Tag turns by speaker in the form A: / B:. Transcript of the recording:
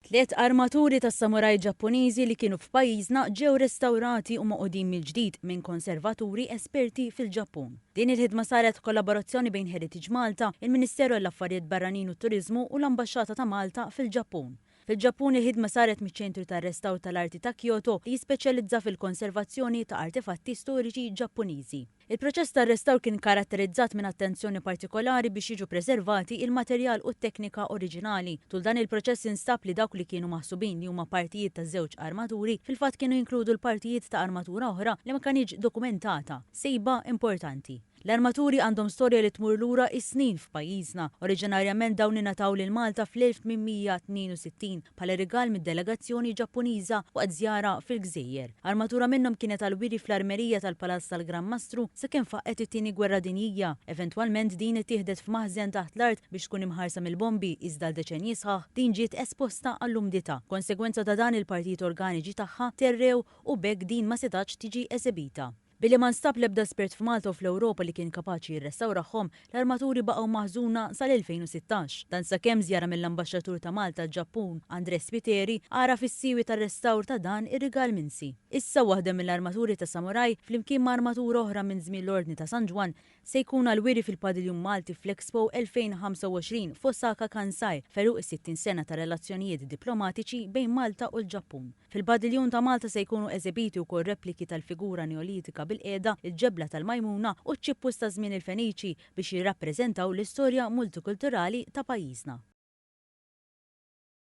A: Tliet armaturi tas samuraj Ġappuniżi li kienu f'pajjiżna ġew restawrati u moqudin mill-ġdid minn konservaturi esperti fil-Ġappun. Din il-ħidma saret kollaborazzjoni bejn Heritage Malta, il-Ministeru għall-Affarijiet Barranin u Turiżmu u l-Ambaxxata ta' Malta fil-Ġappun. Fil-Ġappun il-ħidma saret miċ-ċentru tar-Restawr tal-Arti ta' Kyoto li jispeċjalizza fil-konservazzjoni ta' artefatti storiċi Ġappuniżi. Il-proċess tar-restawr kien karatterizzat minn attenzjoni partikolari biex jiġu preservati il-materjal u t-teknika oriġinali. Tul dan il-proċess instab li dawk li kienu maħsubin li huma partijiet ta' żewġ armaturi fil-fatt kienu jinkludu l-partijiet ta' armatura oħra li ma kanix dokumentata, sejba importanti. L-armaturi għandhom storja li tmur lura is-snin f'pajjiżna. Oriġinarjament dawn ingħataw lil Malta fl-1862 bħala rigal mid-delegazzjoni Ġappuniża waqt żjara fil-Gżejjer. Armatura minnhom kienet għall-wiri fl-armerija tal-Palazz tal-Gran Mastru sakemm faqqet it-tieni Gwerra Dinjija. Eventwalment din ittieħdet f'maħżen taħt l-art biex tkun imħarsa mill-bombi iżda l-deċenji sħaħ din ġiet esposta għall-umdità. Konsegwenza ta' dan il-partijiet organiċi tagħha terrew u bekk din ma setax tiġi eżibita. Billi ma nstab l-ebda spirt f'Malta u fl-Ewropa li kien kapaċi jirrestawrahom, l-armaturi baqgħu maħżuna sal-2016. Dan sakemm żjara mill-Ambaxxatur ta' Malta ġappun Andres Spiteri ara fis-siwi tar-restawr ta' dan ir-rigal minsi. Issa waħda mill-armaturi ta' Samuraj flimkien ma' armatura oħra minn żmien l-Ordni ta' San Ġwan se jkun għall-wiri fil-Padiljun Malti fl-Expo 2025 f'Osaka Kansai feruq is-60 sena ta' relazzjonijiet diplomatiċi bejn Malta u l-Ġappun. Fil-Padiljun ta' Malta se jkunu eżibiti wkoll repliki tal-figura neolitika bil-qiegħda, il-ġebla tal-Majmuna u ċ-ċippus ta' żmien il-Feniċi biex jirrappreżentaw l-istorja multikulturali ta' pajjiżna.